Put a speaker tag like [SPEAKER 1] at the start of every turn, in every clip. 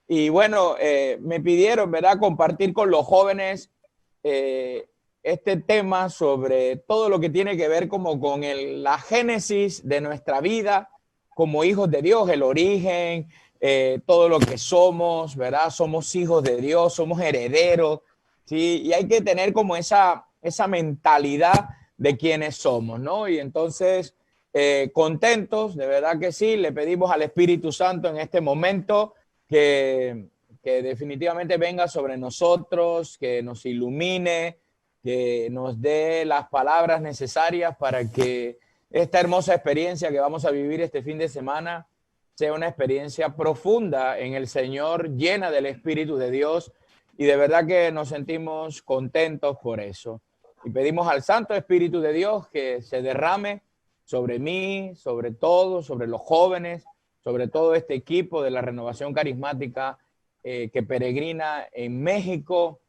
[SPEAKER 1] Y bueno, me pidieron, ¿verdad?, compartir con los jóvenes este tema sobre todo lo que tiene que ver como con la génesis de nuestra vida como hijos de Dios, el origen, todo lo que somos, ¿verdad? Somos hijos de Dios, somos herederos, ¿sí? Y hay que tener como esa mentalidad de quiénes somos, ¿no? Y entonces, contentos, de verdad que sí, le pedimos al Espíritu Santo en este momento que, que definitivamente venga sobre nosotros, que nos ilumine, que nos dé las palabras necesarias para que esta hermosa experiencia que vamos a vivir este fin de semana sea una experiencia profunda en el Señor, llena del Espíritu de Dios, y de verdad que nos sentimos contentos por eso. Y pedimos al Santo Espíritu de Dios que se derrame sobre mí, sobre todos, sobre los jóvenes, sobre todo este equipo de la Renovación Carismática que peregrina en México,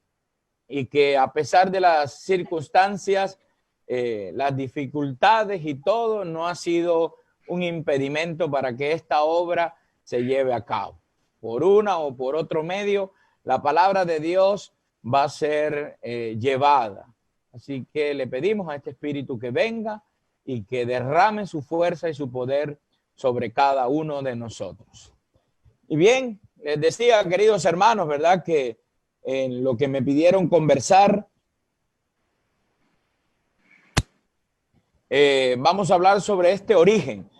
[SPEAKER 1] y que a pesar de las circunstancias, las dificultades y todo, no ha sido un impedimento para que esta obra se lleve a cabo. Por una o por otro medio, la palabra de Dios va a ser llevada. Así que le pedimos a este Espíritu que venga y que derrame su fuerza y su poder sobre cada uno de nosotros. Y bien, les decía, queridos hermanos, ¿verdad?, que en lo que me pidieron conversar, vamos a hablar sobre este origen.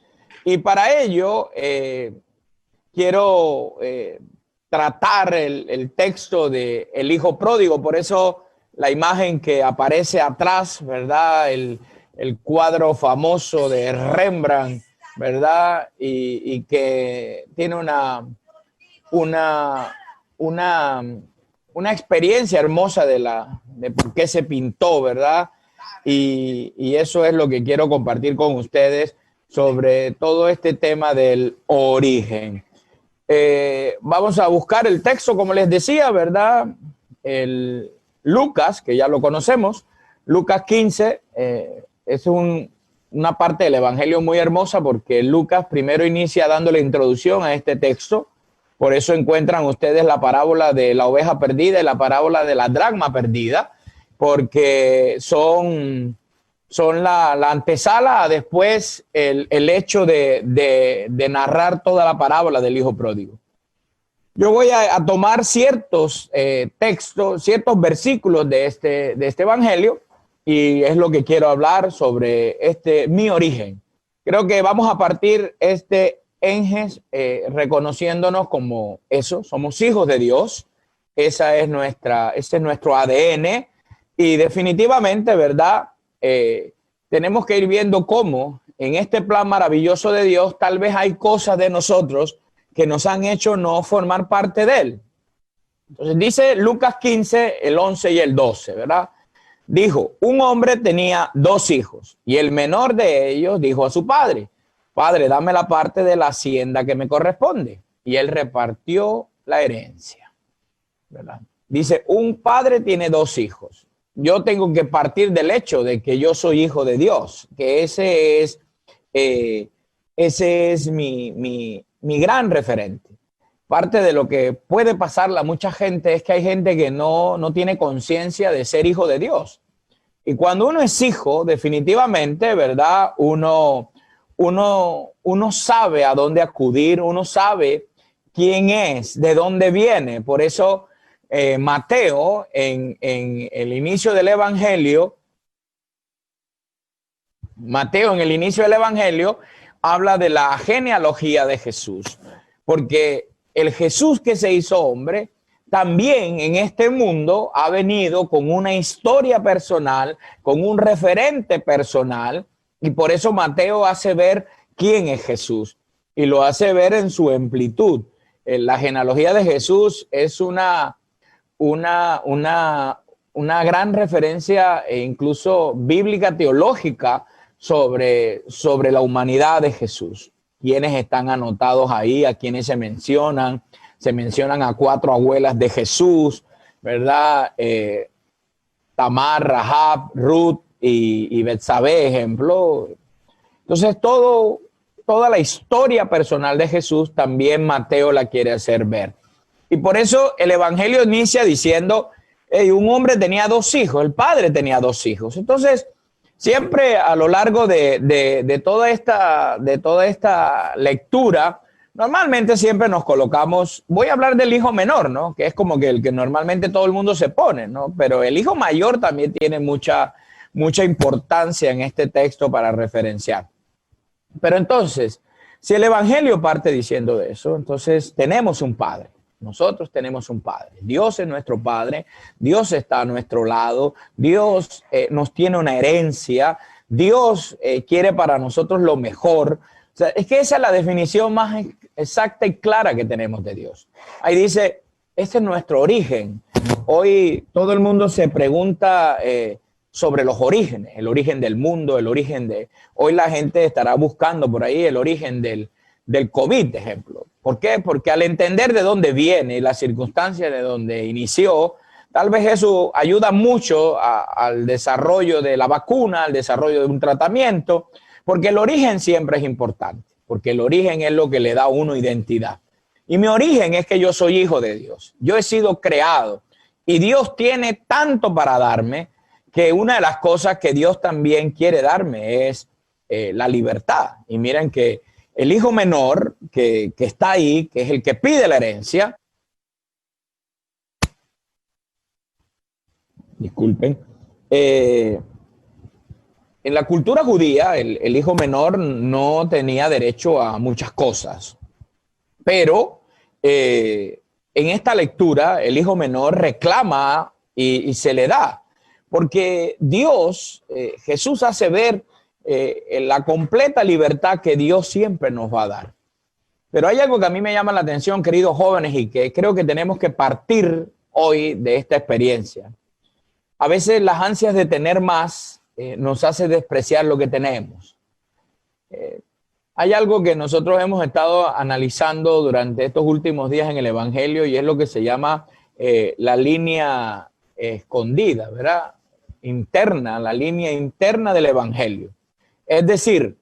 [SPEAKER 1] Y para ello quiero tratar el texto de el hijo pródigo. Por eso la imagen que aparece atrás, ¿verdad?, el cuadro famoso de Rembrandt, ¿verdad?, y que tiene una experiencia hermosa de por qué se pintó, ¿verdad? Y eso es lo que quiero compartir con ustedes sobre todo este tema del origen. Vamos a buscar el texto, como les decía, ¿verdad? El Lucas, que ya lo conocemos, Lucas 15, es una parte del Evangelio muy hermosa porque Lucas primero inicia dando la introducción a este texto. Por eso encuentran ustedes la parábola de la oveja perdida y la parábola de la dracma perdida, porque son la antesala a después el hecho de narrar toda la parábola del hijo pródigo. Yo voy a tomar ciertos textos, ciertos versículos de este evangelio, y es lo que quiero hablar sobre mi origen. Creo que vamos a partir enges reconociéndonos como eso, somos hijos de Dios, ese es nuestro ADN, y definitivamente, ¿verdad? Tenemos que ir viendo cómo en este plan maravilloso de Dios tal vez hay cosas de nosotros que nos han hecho no formar parte de él. Entonces dice Lucas 15, el 11 y el 12, ¿verdad? Dijo, un hombre tenía 2 hijos y el menor de ellos dijo a su padre, padre, dame la parte de la hacienda que me corresponde. Y él repartió la herencia, ¿verdad? Dice, un padre tiene 2 hijos. Yo tengo que partir del hecho de que yo soy hijo de Dios, que ese es mi gran referente. Parte de lo que puede pasarle a mucha gente es que hay gente que no tiene conciencia de ser hijo de Dios. Y cuando uno es hijo, definitivamente, ¿verdad? Uno sabe a dónde acudir, uno sabe quién es, de dónde viene. Por eso Mateo, en el inicio del Evangelio, habla de la genealogía de Jesús, porque el Jesús que se hizo hombre también en este mundo ha venido con una historia personal, con un referente personal, y por eso Mateo hace ver quién es Jesús y lo hace ver en su amplitud. La genealogía de Jesús es una gran referencia e incluso bíblica, teológica, sobre la humanidad de Jesús. Quienes están anotados ahí, a quienes se mencionan a 4 abuelas de Jesús, ¿verdad? Tamar, Rahab, Ruth y Betsabé, ejemplo. Entonces, toda la historia personal de Jesús también Mateo la quiere hacer ver. Y por eso el Evangelio inicia diciendo, hey, un hombre tenía dos hijos, el padre tenía dos hijos. Entonces, siempre a lo largo de toda esta lectura, normalmente siempre nos colocamos, voy a hablar del hijo menor, ¿no? Que es como que el que normalmente todo el mundo se pone, ¿no? Pero el hijo mayor también tiene mucha importancia en este texto para referenciar. Pero entonces, si el Evangelio parte diciendo de eso, entonces tenemos un Padre. Nosotros tenemos un Padre. Dios es nuestro Padre. Dios está a nuestro lado. Dios nos tiene una herencia. Dios quiere para nosotros lo mejor. O sea, es que esa es la definición más exacta y clara que tenemos de Dios. Ahí dice, este es nuestro origen. Hoy todo el mundo se pregunta sobre los orígenes, el origen del mundo, el origen de... Hoy la gente estará buscando por ahí el origen del COVID, de ejemplo. ¿Por qué? Porque al entender de dónde viene y las circunstancias de dónde inició, tal vez eso ayuda mucho al desarrollo de la vacuna, al desarrollo de un tratamiento, porque el origen siempre es importante, porque el origen es lo que le da a uno identidad. Y mi origen es que yo soy hijo de Dios. Yo he sido creado y Dios tiene tanto para darme que una de las cosas que Dios también quiere darme es la libertad. Y miren que el hijo menor que está ahí, que es el que pide la herencia, disculpen, en la cultura judía el hijo menor no tenía derecho a muchas cosas, pero en esta lectura el hijo menor reclama y se le da. Porque Dios, Jesús hace ver la completa libertad que Dios siempre nos va a dar. Pero hay algo que a mí me llama la atención, queridos jóvenes, y que creo que tenemos que partir hoy de esta experiencia. A veces las ansias de tener más nos hace despreciar lo que tenemos. Hay algo que nosotros hemos estado analizando durante estos últimos días en el Evangelio y es lo que se llama la línea escondida, ¿verdad? Interna, la línea interna del Evangelio. Es decir,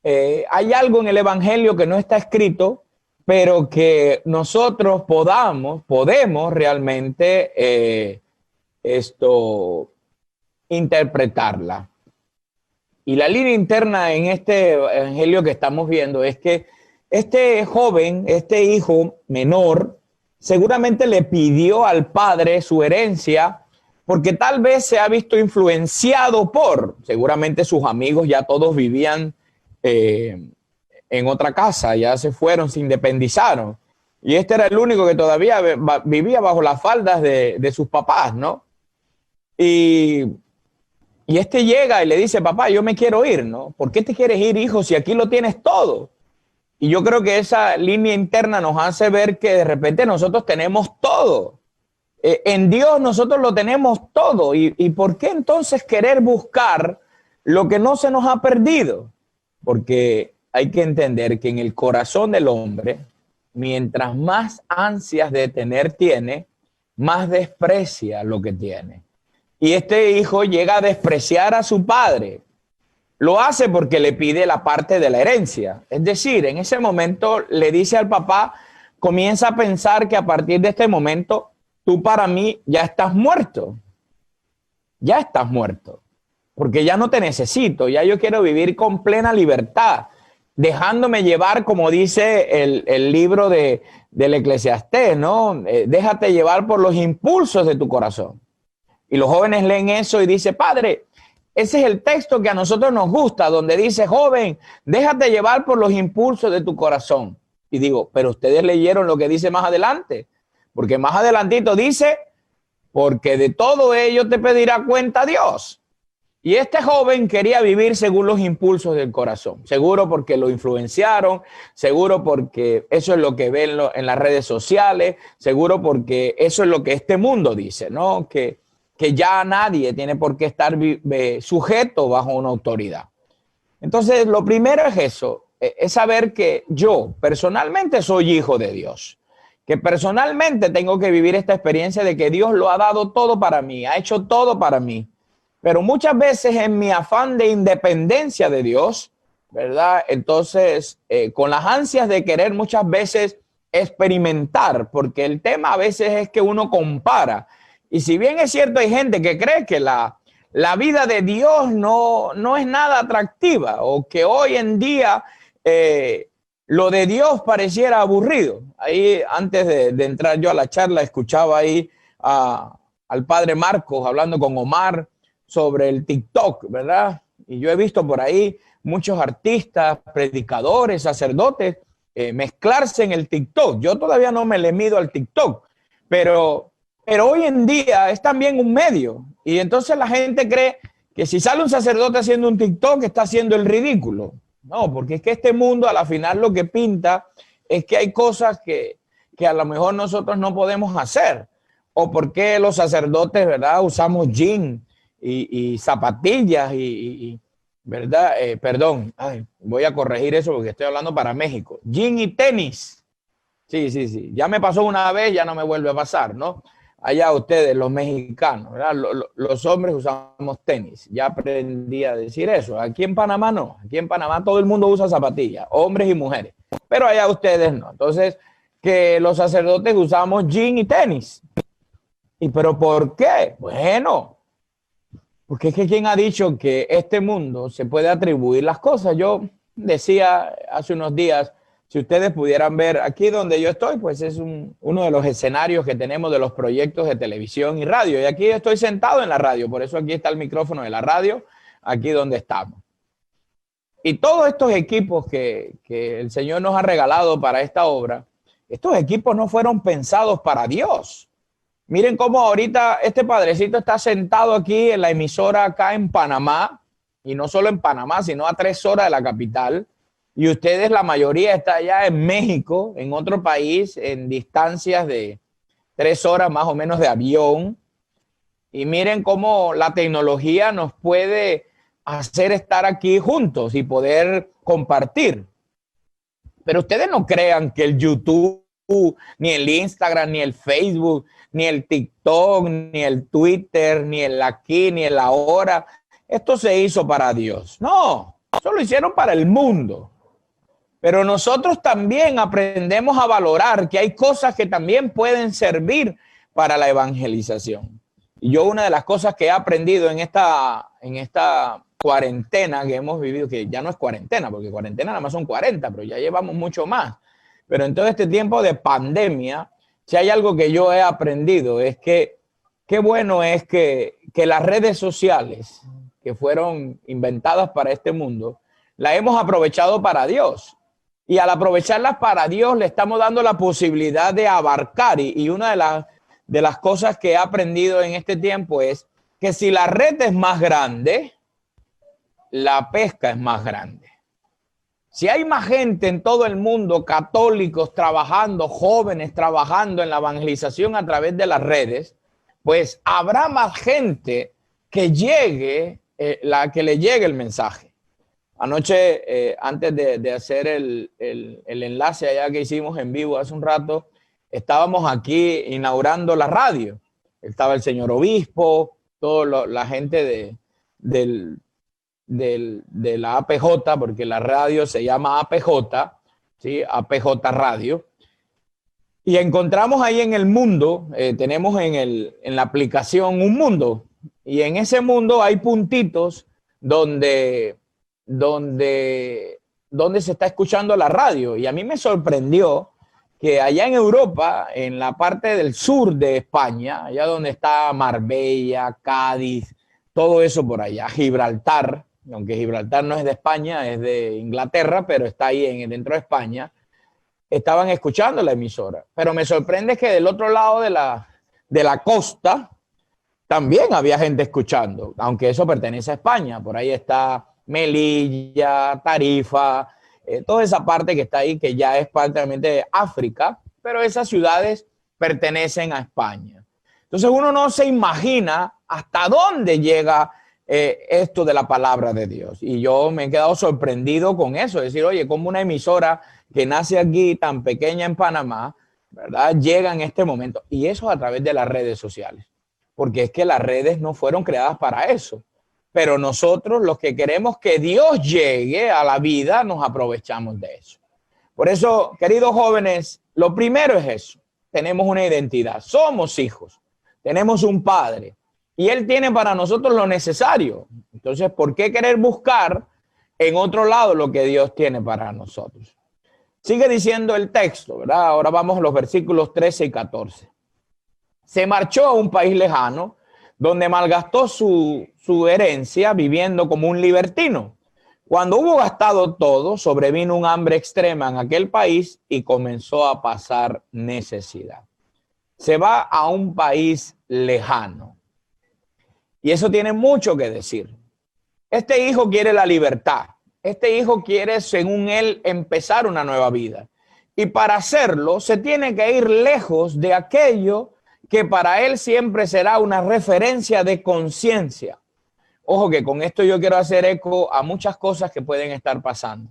[SPEAKER 1] hay algo en el Evangelio que no está escrito, pero que nosotros podemos realmente interpretarla. Y la línea interna en este Evangelio que estamos viendo es que este joven, este hijo menor, seguramente le pidió al padre su herencia porque tal vez se ha visto influenciado seguramente sus amigos ya todos vivían en otra casa, ya se fueron, se independizaron. Y este era el único que todavía vivía bajo las faldas de sus papás, ¿no? Y este llega y le dice, papá, yo me quiero ir, ¿no? ¿Por qué te quieres ir, hijo, si aquí lo tienes todo? Y yo creo que esa línea interna nos hace ver que de repente nosotros tenemos todo. En Dios nosotros lo tenemos todo. ¿Y por qué entonces querer buscar lo que no se nos ha perdido? Porque hay que entender que en el corazón del hombre, mientras más ansias de tener tiene, más desprecia lo que tiene. Y este hijo llega a despreciar a su padre. Lo hace porque le pide la parte de la herencia. Es decir, en ese momento le dice al papá, comienza a pensar que a partir de este momento, tú para mí ya estás muerto. Ya estás muerto. Porque ya no te necesito. Ya yo quiero vivir con plena libertad. Dejándome llevar, como dice el libro del Eclesiastés, ¿no? Déjate llevar por los impulsos de tu corazón. Y los jóvenes leen eso y dicen, padre, ese es el texto que a nosotros nos gusta, donde dice, joven, déjate llevar por los impulsos de tu corazón. Y digo, pero ustedes leyeron lo que dice más adelante, porque más adelantito dice, porque de todo ello te pedirá cuenta Dios. Y este joven quería vivir según los impulsos del corazón, seguro porque lo influenciaron, seguro porque eso es lo que ven en las redes sociales, seguro porque eso es lo que este mundo dice, ¿no? Que ya nadie tiene por qué estar sujeto bajo una autoridad. Entonces, lo primero es eso, es saber que yo personalmente soy hijo de Dios, que personalmente tengo que vivir esta experiencia de que Dios lo ha dado todo para mí, ha hecho todo para mí. Pero muchas veces en mi afán de independencia de Dios, ¿verdad? Entonces, con las ansias de querer muchas veces experimentar, porque el tema a veces es que uno compara. Y si bien es cierto, hay gente que cree que la vida de Dios no es nada atractiva, o que hoy en día lo de Dios pareciera aburrido. Ahí, antes de entrar yo a la charla, escuchaba ahí al padre Marcos hablando con Omar sobre el TikTok, ¿verdad? Y yo he visto por ahí muchos artistas, predicadores, sacerdotes, mezclarse en el TikTok. Yo todavía no me le mido al TikTok, pero hoy en día es también un medio. Y entonces la gente cree que si sale un sacerdote haciendo un TikTok, está haciendo el ridículo. No, porque es que este mundo a la final lo que pinta es que hay cosas que a lo mejor nosotros no podemos hacer. O porque los sacerdotes, ¿verdad? Usamos jean y zapatillas ¿verdad? Perdón, voy a corregir eso porque estoy hablando para México. Jean y tenis. Sí, sí, sí. Ya me pasó una vez, ya no me vuelve a pasar, ¿no? Allá ustedes, los mexicanos, ¿verdad? Los hombres usamos tenis. Ya aprendí a decir eso. Aquí en Panamá no. Aquí en Panamá todo el mundo usa zapatillas, hombres y mujeres. Pero allá ustedes no. Entonces, que los sacerdotes usamos jean y tenis. ¿Y pero por qué? Bueno, porque es que ¿quién ha dicho que este mundo se puede atribuir las cosas? Yo decía hace unos días, si ustedes pudieran ver aquí donde yo estoy, pues es uno de los escenarios que tenemos de los proyectos de televisión y radio. Y aquí estoy sentado en la radio, por eso aquí está el micrófono de la radio, aquí donde estamos. Y todos estos equipos que el Señor nos ha regalado para esta obra, estos equipos no fueron pensados para Dios. Miren cómo ahorita este padrecito está sentado aquí en la emisora acá en Panamá, y no solo en Panamá, sino a 3 horas de la capital. Y ustedes, la mayoría, está allá en México, en otro país, en distancias de 3 horas más o menos de avión. Y miren cómo la tecnología nos puede hacer estar aquí juntos y poder compartir. Pero ustedes no crean que el YouTube, ni el Instagram, ni el Facebook, ni el TikTok, ni el Twitter, ni el aquí, ni el ahora, esto se hizo para Dios. No, eso lo hicieron para el mundo. Pero nosotros también aprendemos a valorar que hay cosas que también pueden servir para la evangelización. Y yo una de las cosas que he aprendido en esta cuarentena que hemos vivido, que ya no es cuarentena, porque cuarentena nada más son 40, pero ya llevamos mucho más. Pero en todo este tiempo de pandemia, si hay algo que yo he aprendido es que qué bueno es que las redes sociales que fueron inventadas para este mundo, las hemos aprovechado para Dios. Y al aprovecharlas para Dios, le estamos dando la posibilidad de abarcar. Y una de las cosas que he aprendido en este tiempo es que si la red es más grande, la pesca es más grande. Si hay más gente en todo el mundo, católicos trabajando, jóvenes trabajando en la evangelización a través de las redes, pues habrá más gente que llegue, que le llegue el mensaje. Anoche, antes de hacer el enlace allá que hicimos en vivo hace un rato, estábamos aquí inaugurando la radio. Estaba el señor obispo, toda la gente de la APJ, porque la radio se llama APJ, ¿sí? APJ Radio. Y encontramos ahí en el mundo, tenemos en la aplicación un mundo, y en ese mundo hay puntitos donde se está escuchando la radio. Y a mí me sorprendió que allá en Europa, en la parte del sur de España, allá donde está Marbella, Cádiz, todo eso por allá, Gibraltar, aunque Gibraltar no es de España, es de Inglaterra, pero está ahí dentro de España, estaban escuchando la emisora. Pero me sorprende que del otro lado de la costa también había gente escuchando, aunque eso pertenece a España. Por ahí está Melilla, Tarifa, toda esa parte que está ahí, que ya es prácticamente de África, pero esas ciudades pertenecen a España. Entonces uno no se imagina hasta dónde llega esto de la palabra de Dios. Y yo me he quedado sorprendido con eso, es decir, oye, como una emisora que nace aquí tan pequeña en Panamá, ¿verdad? Llega en este momento, y eso a través de las redes sociales, porque es que las redes no fueron creadas para eso. Pero nosotros, los que queremos que Dios llegue a la vida, nos aprovechamos de eso. Por eso, queridos jóvenes, lo primero es eso. Tenemos una identidad, somos hijos, tenemos un padre y él tiene para nosotros lo necesario. Entonces, ¿por qué querer buscar en otro lado lo que Dios tiene para nosotros? Sigue diciendo el texto, ¿verdad? Ahora vamos a los versículos 13 y 14. Se marchó a un país lejano donde malgastó su herencia viviendo como un libertino. Cuando hubo gastado todo, sobrevino un hambre extrema en aquel país y comenzó a pasar necesidad. Se va a un país lejano. Y eso tiene mucho que decir. Este hijo quiere la libertad. Este hijo quiere, según él, empezar una nueva vida. Y para hacerlo, se tiene que ir lejos de aquello que para él siempre será una referencia de conciencia. Ojo que con esto yo quiero hacer eco a muchas cosas que pueden estar pasando.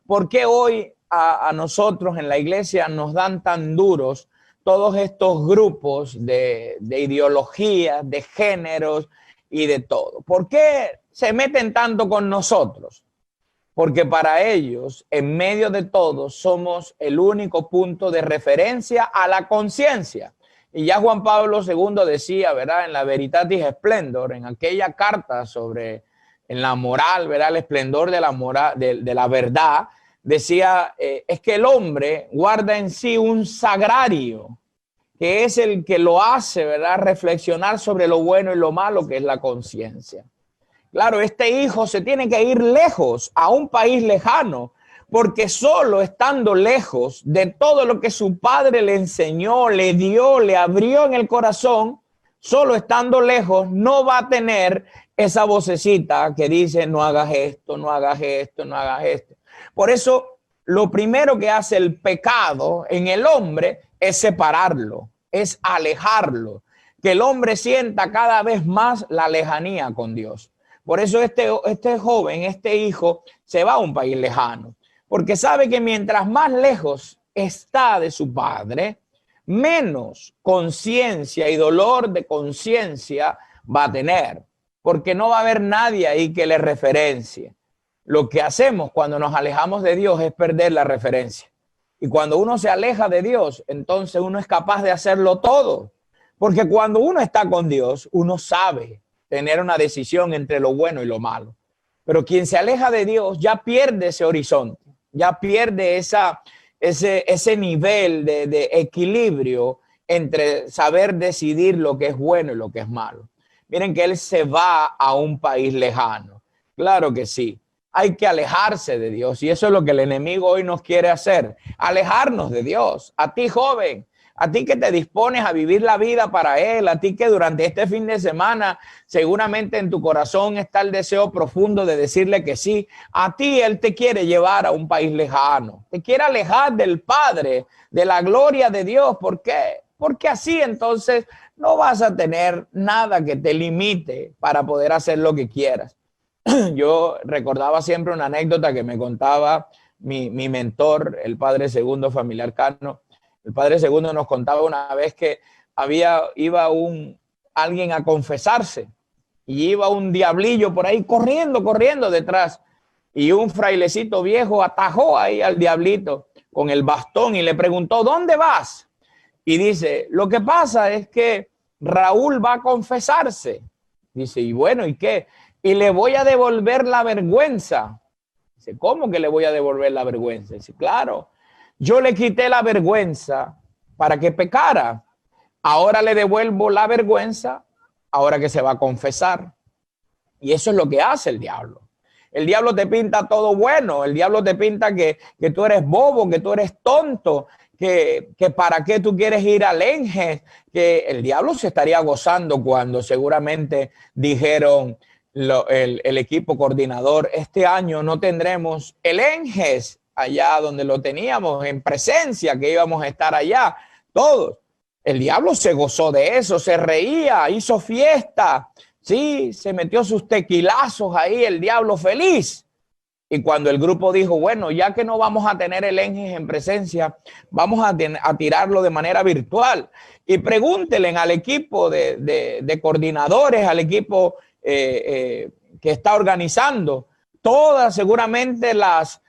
[SPEAKER 1] ¿Por qué hoy a nosotros en la iglesia nos dan tan duros todos estos grupos de ideologías, de géneros y de todo? ¿Por qué se meten tanto con nosotros? Porque para ellos, en medio de todo, somos el único punto de referencia a la conciencia. Y ya Juan Pablo II decía, ¿verdad? En la Veritatis Splendor, en aquella carta sobre en la moral, ¿verdad? El esplendor de la moral, de la verdad, decía, es que el hombre guarda en sí un sagrario, que es el que lo hace, ¿verdad? Reflexionar sobre lo bueno y lo malo, que es la conciencia. Claro, este hijo se tiene que ir lejos, a un país lejano, porque solo estando lejos de todo lo que su padre le enseñó, le dio, le abrió en el corazón, solo estando lejos no va a tener esa vocecita que dice no hagas esto, no hagas esto, no hagas esto. Por eso lo primero que hace el pecado en el hombre es separarlo, es alejarlo, que el hombre sienta cada vez más la lejanía con Dios. Por eso este joven, este hijo, se va a un país lejano. Porque sabe que mientras más lejos está de su padre, menos conciencia y dolor de conciencia va a tener. Porque no va a haber nadie ahí que le referencie. Lo que hacemos cuando nos alejamos de Dios es perder la referencia. Y cuando uno se aleja de Dios, entonces uno es capaz de hacerlo todo. Porque cuando uno está con Dios, uno sabe tener una decisión entre lo bueno y lo malo. Pero quien se aleja de Dios ya pierde ese horizonte. Ya pierde ese nivel de equilibrio entre saber decidir lo que es bueno y lo que es malo. Miren que él se va a un país lejano. Claro que sí. Hay que alejarse de Dios y eso es lo que el enemigo hoy nos quiere hacer. Alejarnos de Dios. A ti, joven, a ti que te dispones a vivir la vida para Él, a ti que durante este fin de semana seguramente en tu corazón está el deseo profundo de decirle que sí. A ti Él te quiere llevar a un país lejano, te quiere alejar del Padre, de la gloria de Dios. ¿Por qué? Porque así entonces no vas a tener nada que te limite para poder hacer lo que quieras. Yo recordaba siempre una anécdota que me contaba mi mentor, el padre Segundo Familiar Cano. El padre Segundo nos contaba una vez que iba alguien a confesarse y iba un diablillo por ahí corriendo detrás y un frailecito viejo atajó ahí al diablito con el bastón y le preguntó, ¿dónde vas? Y dice, lo que pasa es que Raúl va a confesarse. Dice, y bueno, ¿y qué? Y le voy a devolver la vergüenza. Dice, ¿cómo que le voy a devolver la vergüenza? Dice, claro. Yo le quité la vergüenza para que pecara. Ahora le devuelvo la vergüenza, ahora que se va a confesar. Y eso es lo que hace el diablo. El diablo te pinta todo bueno. El diablo te pinta que tú eres bobo, que tú eres tonto, que para qué tú quieres ir al ENGES. Que el diablo se estaría gozando cuando seguramente dijeron el equipo coordinador, este año no tendremos el ENGES allá donde lo teníamos en presencia, que íbamos a estar allá, todos. El diablo se gozó de eso, se reía, hizo fiesta, sí, se metió sus tequilazos ahí, el diablo feliz. Y cuando el grupo dijo, bueno, ya que no vamos a tener el ENGES en presencia, vamos a tirarlo de manera virtual. Y pregúntenle al equipo de coordinadores, al equipo que está organizando, todas seguramente las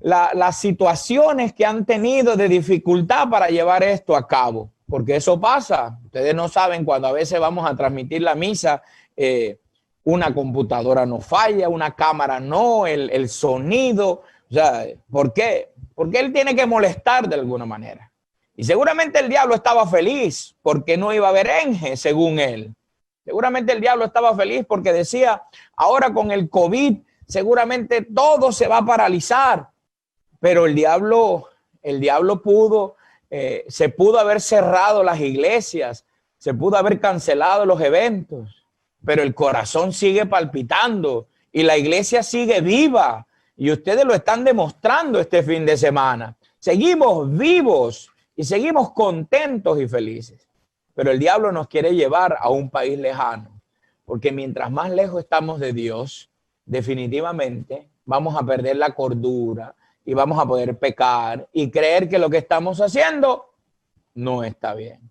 [SPEAKER 1] las situaciones que han tenido de dificultad para llevar esto a cabo, porque eso pasa. Ustedes no saben, cuando a veces vamos a transmitir la misa, una computadora no falla, una cámara no, el sonido. O sea, ¿por qué? Porque él tiene que molestar de alguna manera. Y seguramente el diablo estaba feliz porque no iba a haber berenje, según él. Seguramente el diablo estaba feliz porque decía, ahora con el COVID, seguramente todo se va a paralizar. Pero el diablo pudo, se pudo haber cerrado las iglesias, se pudo haber cancelado los eventos, pero el corazón sigue palpitando y la iglesia sigue viva. Y ustedes lo están demostrando este fin de semana. Seguimos vivos y seguimos contentos y felices. Pero el diablo nos quiere llevar a un país lejano, porque mientras más lejos estamos de Dios, definitivamente vamos a perder la cordura y vamos a poder pecar y creer que lo que estamos haciendo no está bien.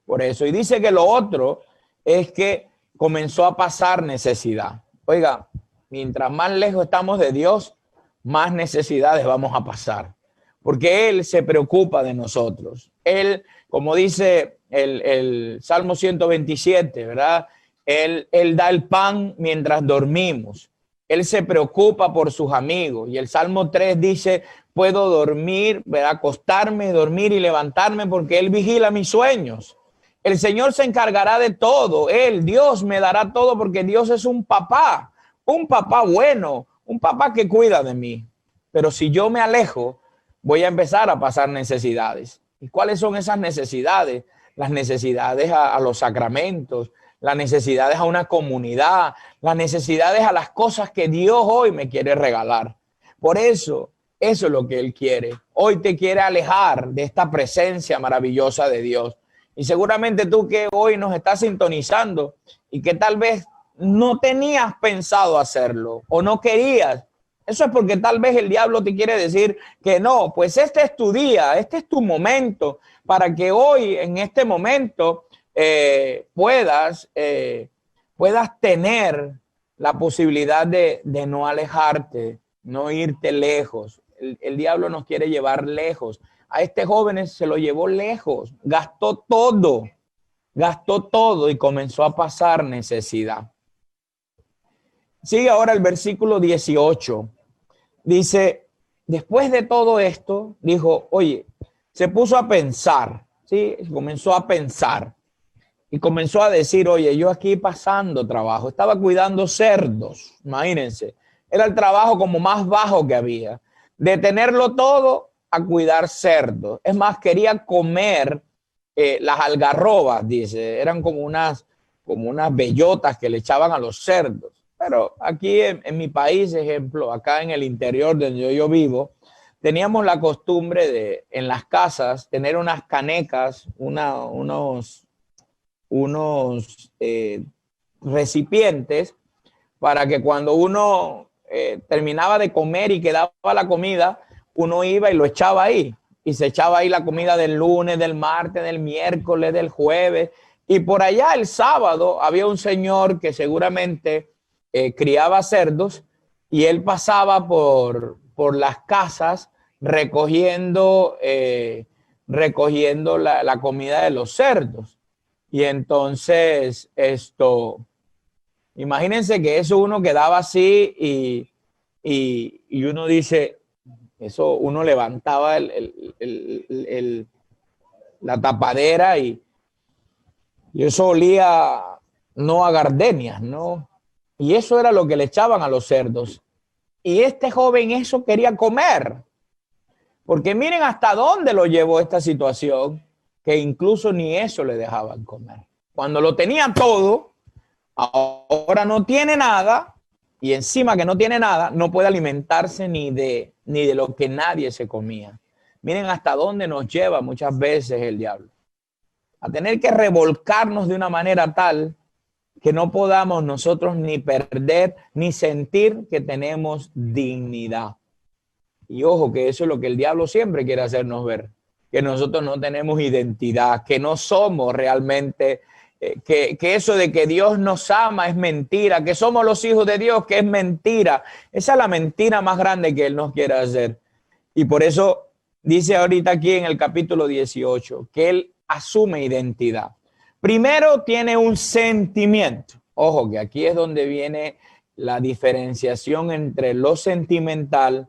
[SPEAKER 1] Por eso, y dice que lo otro es que comenzó a pasar necesidad. Oiga, mientras más lejos estamos de Dios, más necesidades vamos a pasar, porque Él se preocupa de nosotros. Él, como dice el Salmo 127, ¿verdad? Él da el pan mientras dormimos. Él se preocupa por sus amigos. Y el Salmo 3 dice, puedo dormir, ¿verdad? Acostarme, dormir y levantarme porque Él vigila mis sueños. El Señor se encargará de todo. Él, Dios, me dará todo porque Dios es un papá bueno, un papá que cuida de mí. Pero si yo me alejo, voy a empezar a pasar necesidades. ¿Y cuáles son esas necesidades? Las necesidades a los sacramentos, las necesidades a una comunidad, las necesidades a las cosas que Dios hoy me quiere regalar. Por eso es lo que Él quiere. Hoy te quiere alejar de esta presencia maravillosa de Dios. Y seguramente tú que hoy nos estás sintonizando y que tal vez no tenías pensado hacerlo o no querías, eso es porque tal vez el diablo te quiere decir que no, pues este es tu día, este es tu momento, para que hoy, en este momento, puedas tener la posibilidad de no alejarte, no irte lejos. El diablo nos quiere llevar lejos. A este joven se lo llevó lejos, gastó todo y comenzó a pasar necesidad. Sigue ahora el versículo 18. Dice, después de todo esto, dijo, oye, se puso a pensar, ¿sí? Comenzó a pensar y comenzó a decir, oye, yo aquí pasando trabajo, estaba cuidando cerdos, imagínense. Era el trabajo como más bajo que había. De tenerlo todo a cuidar cerdos. Es más, quería comer las algarrobas, dice. Eran como unas bellotas que le echaban a los cerdos. Pero aquí en mi país, ejemplo, acá en el interior donde yo vivo, teníamos la costumbre de en las casas tener unas canecas, unos recipientes para que cuando uno terminaba de comer y quedaba la comida, uno iba y lo echaba ahí. Y se echaba ahí la comida del lunes, del martes, del miércoles, del jueves. Y por allá el sábado había un señor que seguramente criaba cerdos y él pasaba por las casas recogiendo la comida de los cerdos. Y entonces imagínense que eso uno quedaba así y uno dice, eso uno levantaba la tapadera y eso olía no a gardenias, ¿no? Y eso era lo que le echaban a los cerdos. Y este joven eso quería comer. Porque miren hasta dónde lo llevó esta situación, que incluso ni eso le dejaban comer. Cuando lo tenía todo, ahora no tiene nada, y encima que no tiene nada, no puede alimentarse ni de lo que nadie se comía. Miren hasta dónde nos lleva muchas veces el diablo. A tener que revolcarnos de una manera tal que no podamos nosotros ni perder ni sentir que tenemos dignidad. Y ojo, que eso es lo que el diablo siempre quiere hacernos ver, que nosotros no tenemos identidad, que no somos realmente, que eso de que Dios nos ama es mentira, que somos los hijos de Dios, que es mentira. Esa es la mentira más grande que Él nos quiere hacer. Y por eso dice ahorita aquí en el capítulo 18 que él asume identidad. Primero tiene un sentimiento. Ojo, que aquí es donde viene la diferenciación entre lo sentimental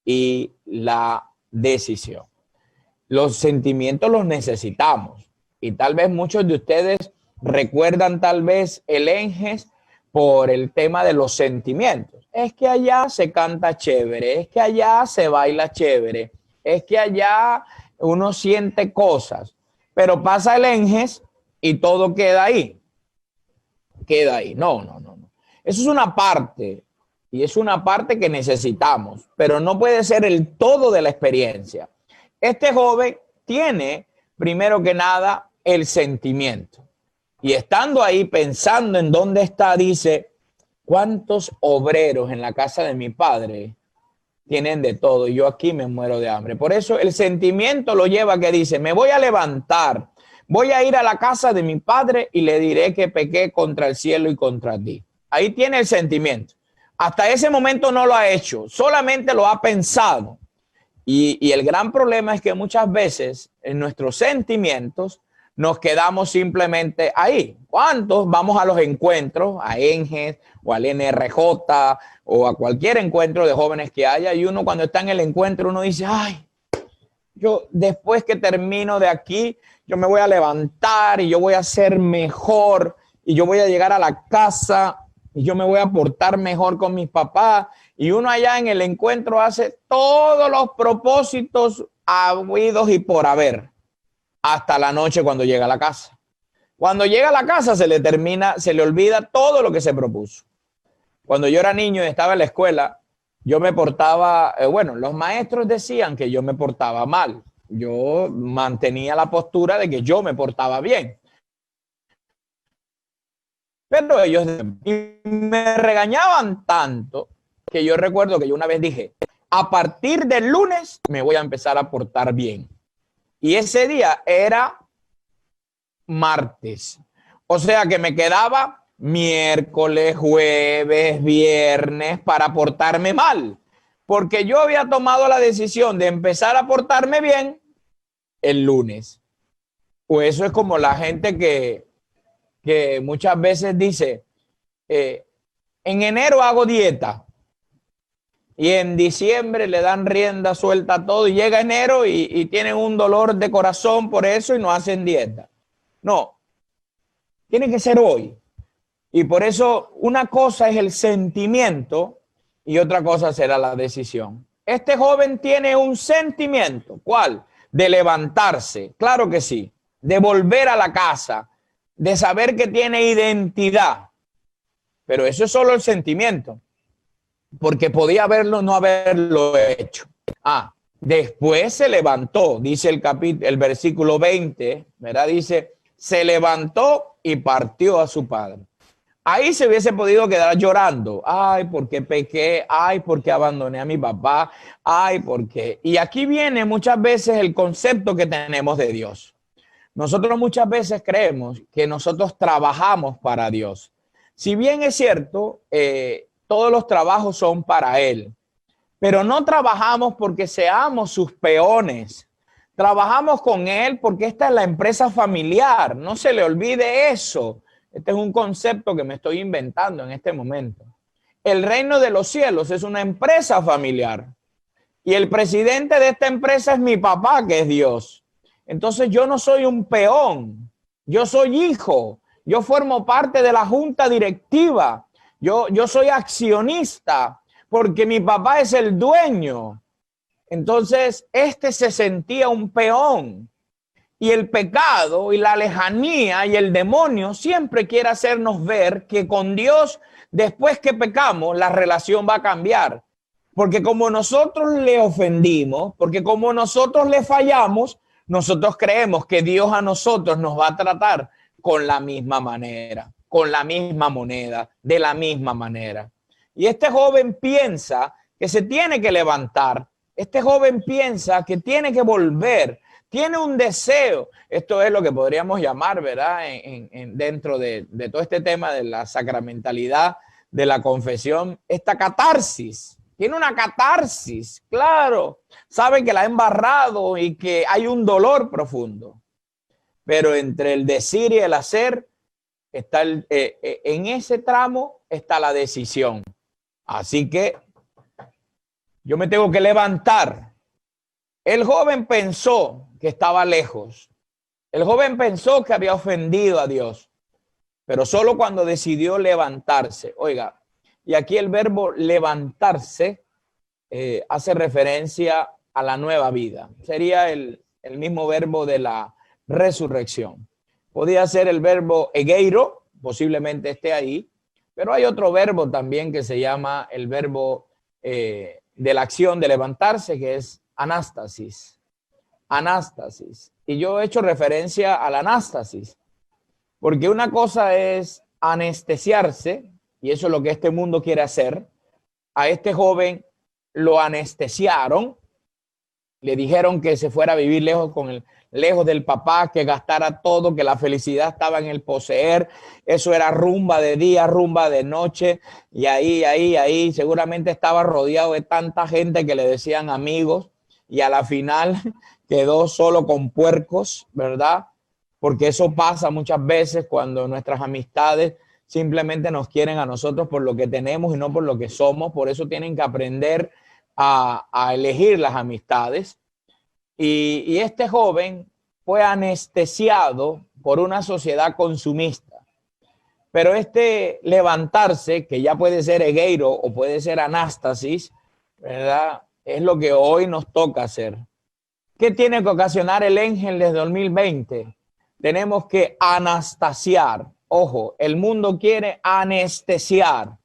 [SPEAKER 1] y la decisión. Los sentimientos los necesitamos y tal vez muchos de ustedes recuerdan tal vez el Enges por el tema de los sentimientos. Es que allá se canta chévere, es que allá se baila chévere, es que allá uno siente cosas, pero pasa el Enges y todo queda ahí. Queda ahí. No. Eso es una parte y es una parte que necesitamos, pero no puede ser el todo de la experiencia. Este joven tiene, primero que nada, el sentimiento. Y estando ahí pensando en dónde está, dice, ¿cuántos obreros en la casa de mi padre tienen de todo? Y yo aquí me muero de hambre. Por eso el sentimiento lo lleva a que dice, me voy a levantar, voy a ir a la casa de mi padre y le diré que pequé contra el cielo y contra ti. Ahí tiene el sentimiento. Hasta ese momento no lo ha hecho, solamente lo ha pensado. Y el gran problema es que muchas veces en nuestros sentimientos nos quedamos simplemente ahí. ¿Cuántos vamos a los encuentros, a Enges o al NRJ o a cualquier encuentro de jóvenes que haya? Y uno cuando está en el encuentro, uno dice, ay, yo después que termino de aquí, yo me voy a levantar y yo voy a ser mejor y yo voy a llegar a la casa y yo me voy a portar mejor con mis papás. Y uno allá en el encuentro hace todos los propósitos habidos y por haber, hasta la noche cuando llega a la casa. Cuando llega a la casa se le olvida todo lo que se propuso. Cuando yo era niño y estaba en la escuela, yo me portaba, bueno, los maestros decían que yo me portaba mal. Yo mantenía la postura de que yo me portaba bien. Pero ellos me regañaban tanto que yo recuerdo que yo una vez dije, a partir del lunes me voy a empezar a portar bien. Y ese día era martes. O sea que me quedaba miércoles, jueves, viernes para portarme mal. Porque yo había tomado la decisión de empezar a portarme bien el lunes. Pues eso es como la gente que muchas veces dice, en enero hago dieta. Y en diciembre le dan rienda suelta a todo y llega enero y tienen un dolor de corazón por eso y no hacen dieta. No, tiene que ser hoy. Y por eso una cosa es el sentimiento y otra cosa será la decisión. Este joven tiene un sentimiento. ¿Cuál? De levantarse, claro que sí. De volver a la casa, de saber que tiene identidad. Pero eso es solo el sentimiento. Porque podía haberlo, no haberlo hecho. Después se levantó, dice el versículo 20, ¿verdad? Dice, se levantó y partió a su padre. Ahí se hubiese podido quedar llorando. Ay, porque pequé. Ay, porque abandoné a mi papá. Ay, porque. Y aquí viene muchas veces el concepto que tenemos de Dios. Nosotros muchas veces creemos que nosotros trabajamos para Dios. Si bien es cierto, todos los trabajos son para Él, pero no trabajamos porque seamos sus peones. Trabajamos con Él porque esta es la empresa familiar. No se le olvide eso. Este es un concepto que me estoy inventando en este momento. El reino de los cielos es una empresa familiar y el presidente de esta empresa es mi papá, que es Dios. Entonces yo no soy un peón, yo soy hijo, yo formo parte de la junta directiva. Yo soy accionista porque mi papá es el dueño. Entonces, este se sentía un peón. Y el pecado y la lejanía y el demonio siempre quiere hacernos ver que con Dios, después que pecamos, la relación va a cambiar. Porque como nosotros le ofendimos, porque como nosotros le fallamos, nosotros creemos que Dios a nosotros nos va a tratar con la misma manera, con la misma moneda, de la misma manera. Y este joven piensa que se tiene que levantar. Este joven piensa que tiene que volver. Tiene un deseo. Esto es lo que podríamos llamar, ¿verdad? Dentro de todo este tema de la sacramentalidad, de la confesión, esta catarsis. tiene una catarsis, claro, sabe que la ha embarrado y que hay un dolor profundo. Pero entre el decir y el hacer, está en ese tramo está la decisión. Así que yo me tengo que levantar. El joven pensó que estaba lejos. El joven pensó que había ofendido a Dios, pero solo cuando decidió levantarse. Oiga, y aquí el verbo levantarse hace referencia a la nueva vida. Sería el mismo verbo de la resurrección. Podría ser el verbo egeiro, posiblemente esté ahí, pero hay otro verbo también que se llama el verbo de la acción de levantarse, que es anástasis. Anástasis. Y yo he hecho referencia a la anástasis, porque una cosa es anestesiarse, y eso es lo que este mundo quiere hacer. A este joven lo anestesiaron, le dijeron que se fuera a vivir lejos del papá, que gastara todo, que la felicidad estaba en el poseer. Eso era rumba de día, rumba de noche, y ahí seguramente estaba rodeado de tanta gente que le decían amigos, y a la final quedó solo con puercos, ¿verdad? Porque eso pasa muchas veces cuando nuestras amistades simplemente nos quieren a nosotros por lo que tenemos y no por lo que somos. Por eso tienen que aprender a elegir las amistades. Y este joven fue anestesiado por una sociedad consumista. Pero este levantarse, que ya puede ser egeiro o puede ser anástasis, ¿verdad? Es lo que hoy nos toca hacer. ¿Qué tiene que ocasionar el ángel desde 2020? Tenemos que anastasiar. Ojo, el mundo quiere anestesiar,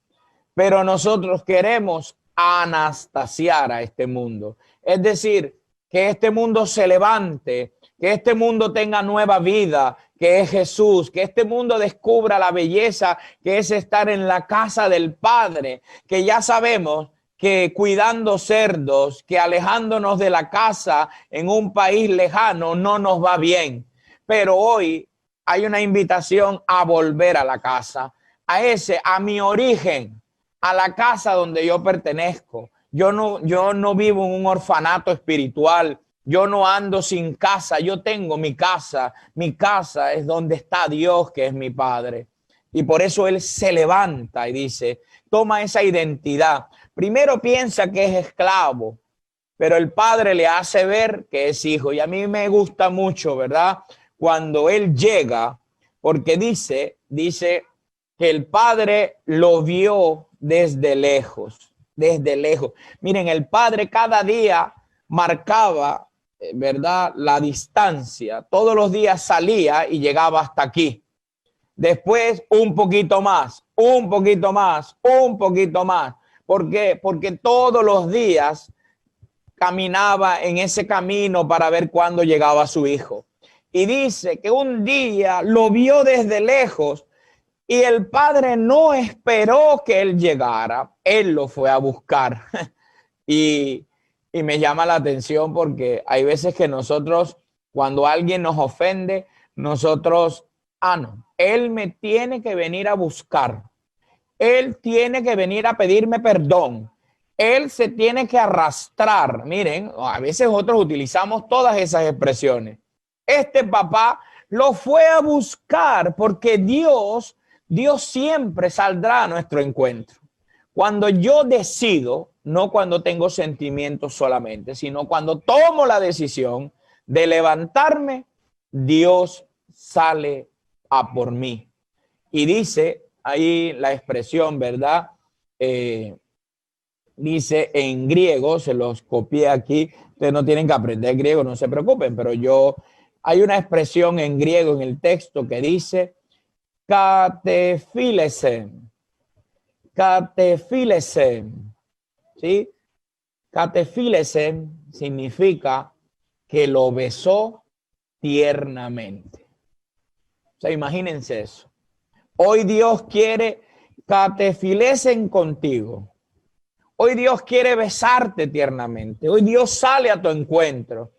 [SPEAKER 1] pero nosotros queremos anastasiar a este mundo. Es decir, que este mundo se levante, que este mundo tenga nueva vida, que es Jesús, que este mundo descubra la belleza que es estar en la casa del Padre, que ya sabemos que cuidando cerdos, que alejándonos de la casa en un país lejano no nos va bien. Pero hoy hay una invitación a volver a la casa, a mi origen, a la casa donde yo pertenezco. Yo no vivo en un orfanato espiritual. Yo no ando sin casa. Yo tengo mi casa. Mi casa es donde está Dios, que es mi Padre. Y por eso Él se levanta y dice, toma esa identidad. Primero piensa que es esclavo, pero el Padre le hace ver que es hijo. Y a mí me gusta mucho, ¿verdad? Cuando Él llega, porque dice que el Padre lo vio desde lejos, desde lejos. Miren, el Padre cada día marcaba, ¿verdad?, la distancia. Todos los días salía y llegaba hasta aquí. Después un poquito más, un poquito más, un poquito más. ¿Por qué? Porque todos los días caminaba en ese camino para ver cuándo llegaba su hijo. Y dice que un día lo vio desde lejos y el Padre no esperó que él llegara. Él lo fue a buscar. Y me llama la atención porque hay veces que nosotros, cuando alguien nos ofende, nosotros, no, él me tiene que venir a buscar. Él tiene que venir a pedirme perdón. Él se tiene que arrastrar. Miren, a veces nosotros utilizamos todas esas expresiones. Este papá lo fue a buscar porque Dios siempre saldrá a nuestro encuentro. Cuando yo decido, no cuando tengo sentimientos solamente, sino cuando tomo la decisión de levantarme, Dios sale a por mí. Y dice ahí la expresión, ¿verdad? Dice en griego, se los copié aquí, ustedes no tienen que aprender griego, no se preocupen, pero hay una expresión en griego en el texto que dice katefilesen, katefilesen, ¿sí? Katefilesen significa que lo besó tiernamente. O sea, imagínense eso. Hoy Dios quiere katefilesen contigo. Hoy Dios quiere besarte tiernamente. Hoy Dios sale a tu encuentro.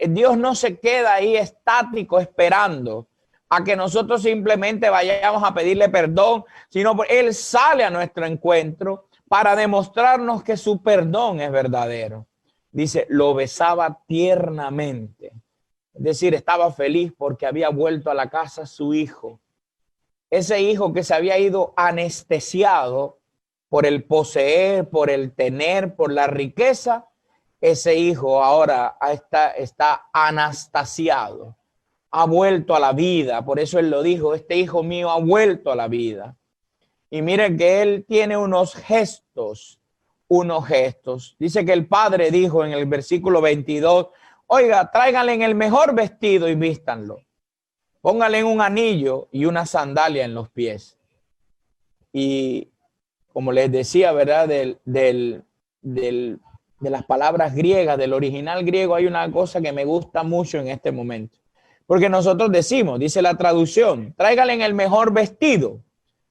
[SPEAKER 1] Dios no se queda ahí estático esperando a que nosotros simplemente vayamos a pedirle perdón, sino Él sale a nuestro encuentro para demostrarnos que su perdón es verdadero. Dice, lo besaba tiernamente. Es decir, estaba feliz porque había vuelto a la casa su hijo. Ese hijo que se había ido anestesiado por el poseer, por el tener, por la riqueza, ese hijo ahora está anastasiado, ha vuelto a la vida. Por eso él lo dijo, este hijo mío ha vuelto a la vida. Y miren que él tiene unos gestos. Dice que el padre dijo en el versículo 22, oiga, tráiganle en el mejor vestido y vístanlo. Pónganle un anillo y una sandalia en los pies. Y como les decía, ¿verdad? De las palabras griegas, del original griego, hay una cosa que me gusta mucho en este momento. Porque nosotros decimos, dice la traducción, tráiganle en el mejor vestido.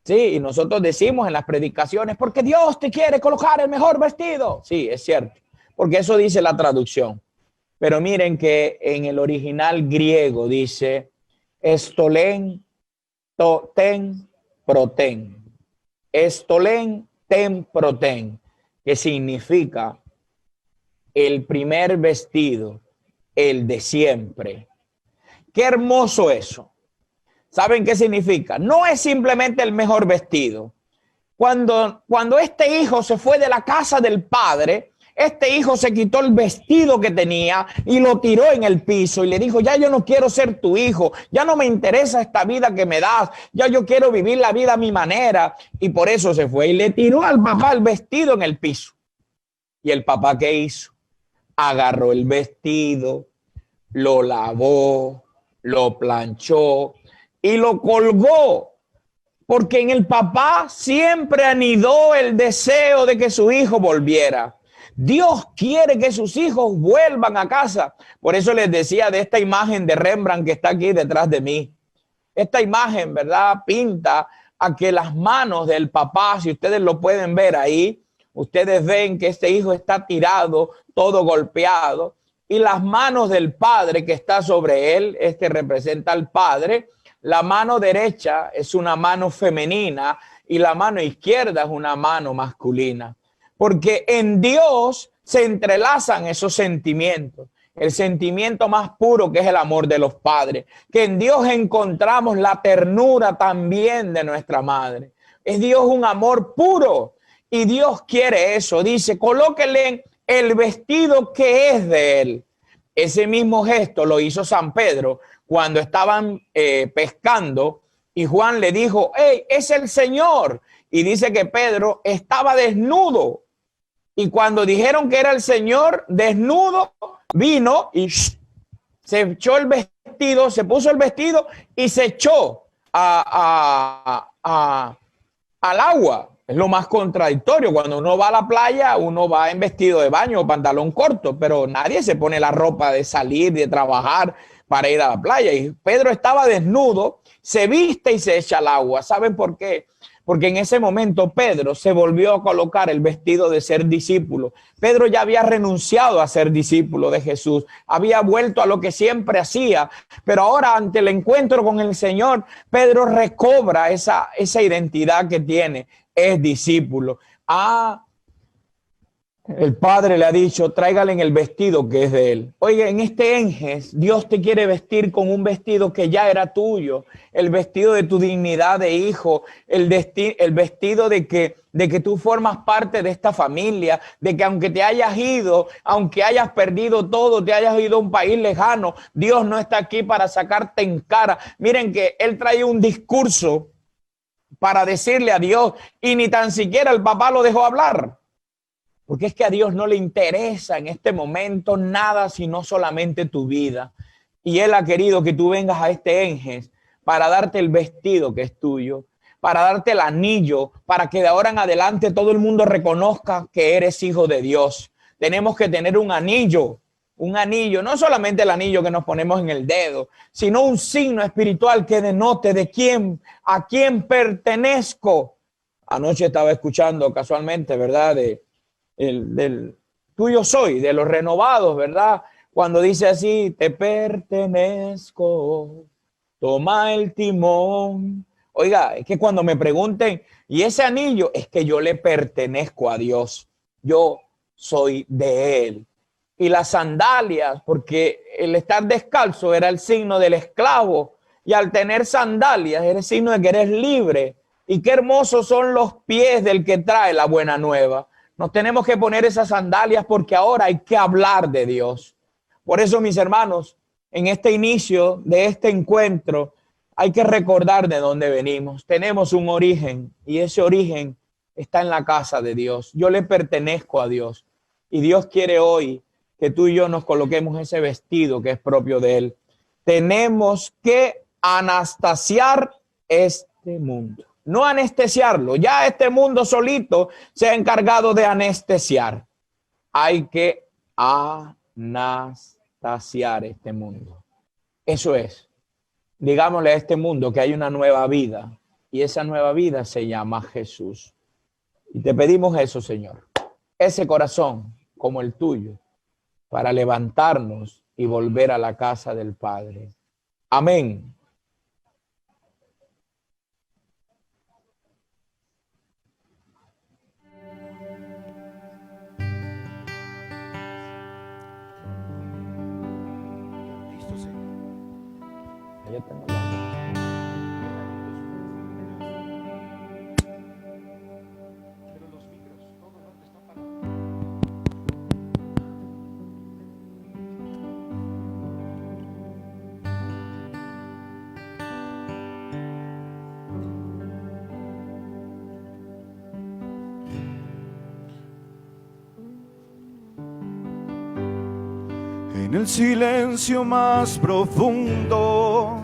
[SPEAKER 1] Sí, y nosotros decimos en las predicaciones, porque Dios te quiere colocar el mejor vestido. Sí, es cierto, porque eso dice la traducción. Pero miren que en el original griego dice, estolen ten proten. Estolen ten proten, que significa el primer vestido, el de siempre. Qué hermoso eso. ¿Saben qué significa? No es simplemente el mejor vestido. Cuando este hijo se fue de la casa del padre, este hijo se quitó el vestido que tenía y lo tiró en el piso y le dijo, ya yo no quiero ser tu hijo, ya no me interesa esta vida que me das, ya yo quiero vivir la vida a mi manera. Y por eso se fue y le tiró al papá el vestido en el piso. ¿Y el papá qué hizo? Agarró el vestido, lo lavó, lo planchó y lo colgó. Porque en el papá siempre anidó el deseo de que su hijo volviera. Dios quiere que sus hijos vuelvan a casa. Por eso les decía de esta imagen de Rembrandt que está aquí detrás de mí. Esta imagen, ¿verdad? Pinta a que las manos del papá, si ustedes lo pueden ver ahí, ustedes ven que este hijo está tirado, todo golpeado, y las manos del padre que está sobre él, este representa al padre. La mano derecha es una mano femenina y la mano izquierda es una mano masculina. Porque en Dios se entrelazan esos sentimientos. El sentimiento más puro que es el amor de los padres. Que en Dios encontramos la ternura también de nuestra madre. Es Dios un amor puro y Dios quiere eso. Dice, colóquenle el vestido que es de él. Ese mismo gesto lo hizo San Pedro cuando estaban pescando y Juan le dijo, hey, es el Señor. Y dice que Pedro estaba desnudo. Y cuando dijeron que era el Señor desnudo, vino y se echó el vestido, se puso el vestido y se echó al agua. Es lo más contradictorio. Cuando uno va a la playa, uno va en vestido de baño o pantalón corto, pero nadie se pone la ropa de salir, de trabajar para ir a la playa. Y Pedro estaba desnudo, se viste y se echa al agua. ¿Saben por qué? Porque en ese momento Pedro se volvió a colocar el vestido de ser discípulo. Pedro ya había renunciado a ser discípulo de Jesús, había vuelto a lo que siempre hacía, pero ahora ante el encuentro con el Señor, Pedro recobra esa identidad que tiene, es discípulo. El padre le ha dicho, tráigale en el vestido que es de él. Oye, en este Enges, Dios te quiere vestir con un vestido que ya era tuyo, el vestido de tu dignidad de hijo, el vestido de que tú formas parte de esta familia, de que aunque te hayas ido, aunque hayas perdido todo, te hayas ido a un país lejano, Dios no está aquí para sacarte en cara. Miren que él trae un discurso para decirle a Dios y ni tan siquiera el papá lo dejó hablar. Porque es que a Dios no le interesa en este momento nada sino solamente tu vida. Y Él ha querido que tú vengas a este Enges para darte el vestido que es tuyo, para darte el anillo, para que de ahora en adelante todo el mundo reconozca que eres hijo de Dios. Tenemos que tener un anillo, no solamente el anillo que nos ponemos en el dedo, sino un signo espiritual que denote a quién pertenezco. Anoche estaba escuchando casualmente, ¿verdad? Del tuyo soy, de los renovados, ¿verdad? Cuando dice así, te pertenezco, toma el timón, Oiga, es que cuando me pregunten, ¿y ese anillo? Es que yo le pertenezco a Dios. Yo soy de Él. Y las sandalias, porque el estar descalzo era el signo del esclavo. Y al tener sandalias era el signo de que eres libre. Y qué hermosos son los pies del que trae la buena nueva. Nos tenemos que poner esas sandalias porque ahora hay que hablar de Dios. Por eso, mis hermanos, en este inicio de este encuentro, hay que recordar de dónde venimos. Tenemos un origen y ese origen está en la casa de Dios. Yo le pertenezco a Dios y Dios quiere hoy que tú y yo nos coloquemos ese vestido que es propio de Él. Tenemos que anastasiar este mundo, no anestesiarlo. Ya este mundo solito se ha encargado de anestesiar. Hay que anastasiar este mundo. Eso es. Digámosle a este mundo que hay una nueva vida y esa nueva vida se llama Jesús. Y te pedimos eso, Señor, ese corazón como el tuyo para levantarnos y volver a la casa del Padre. Amén.
[SPEAKER 2] Listo, Señor.
[SPEAKER 1] Allá tengo
[SPEAKER 2] Pero los micros, todo ¿dónde está para? En el silencio más profundo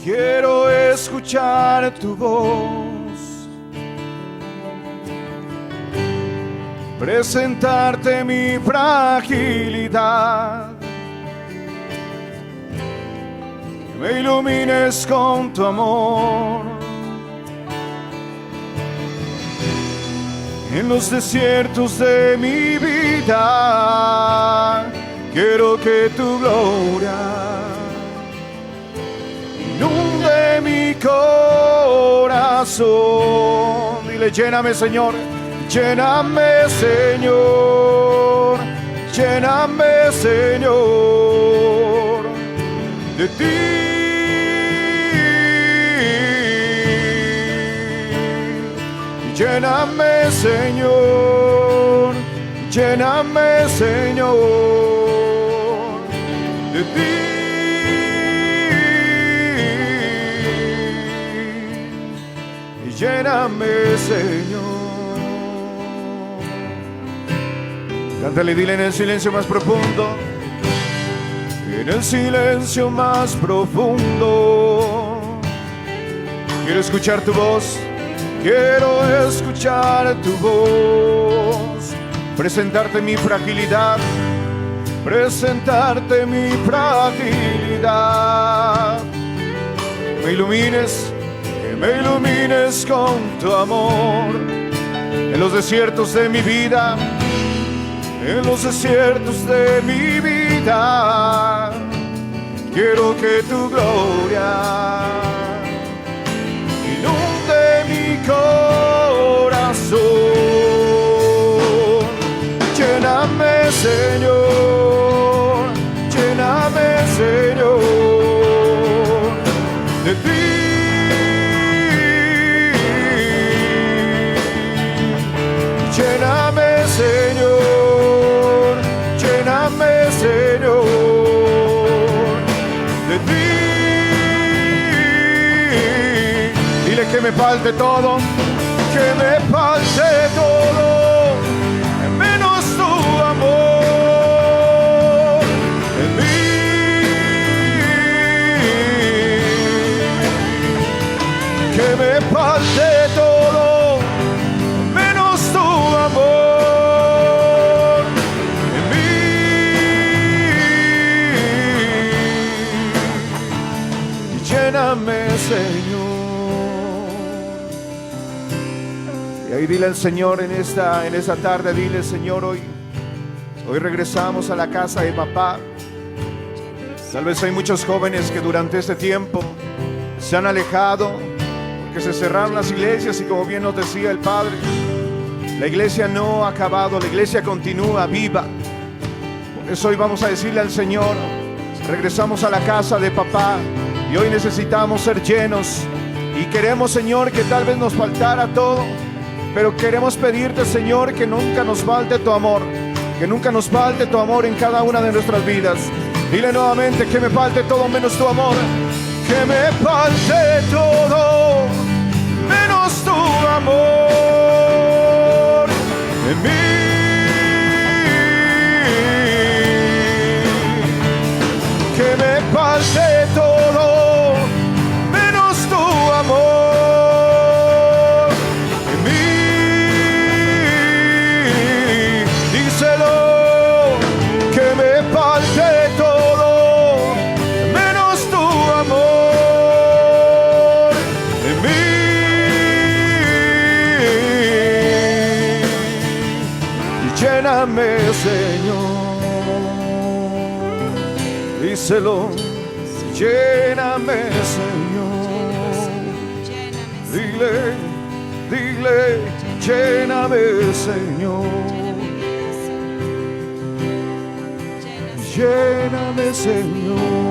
[SPEAKER 2] quiero escuchar tu voz, presentarte mi fragilidad, que me ilumines con tu amor. En los desiertos de mi vida quiero que tu gloria inunde mi corazón. Dile, lléname, Señor, lléname, Señor, lléname, Señor, de ti. Lléname, Señor, lléname, Señor, de ti. Y lléname, Señor. Cántale, dile en el silencio más profundo. En el silencio más profundo quiero escuchar tu voz. Quiero escuchar tu voz, presentarte mi fragilidad, presentarte mi fragilidad. Me ilumines, que me ilumines con tu amor. En los desiertos de mi vida, en los desiertos de mi vida, quiero que tu gloria inunde mi corazón. Lléname, Señor, lléname, Señor, de ti. Lléname, Señor, lléname, Señor, de ti. Dile que me falte todo, que me falte todo, menos tu amor en mí. Que me falte todo, menos tu amor en mí. Y lléname, Señor. Y ahí dile al Señor en esta tarde, dile, Señor, hoy regresamos a la casa de papá. Tal vez hay muchos jóvenes que durante este tiempo se han alejado porque se cerraron las iglesias y, como bien nos decía el Padre, la iglesia no ha acabado, la iglesia continúa viva. Por eso hoy vamos a decirle al Señor: regresamos a la casa de papá y hoy necesitamos ser llenos. Y queremos, Señor, que tal vez nos faltara todo, pero queremos pedirte, Señor, que nunca nos falte tu amor, que nunca nos falte tu amor en cada una de nuestras vidas. Dile nuevamente: que me falte todo menos tu amor. Que me falte todo menos tu amor en mí. Que me falte todo menos tu amor en mí. Díselo: que me falte todo menos tu amor en mí. Y lléname, Señor. Díselo: lléname, Señor. Dile, dile: lléname, Señor. Lléname, Señor.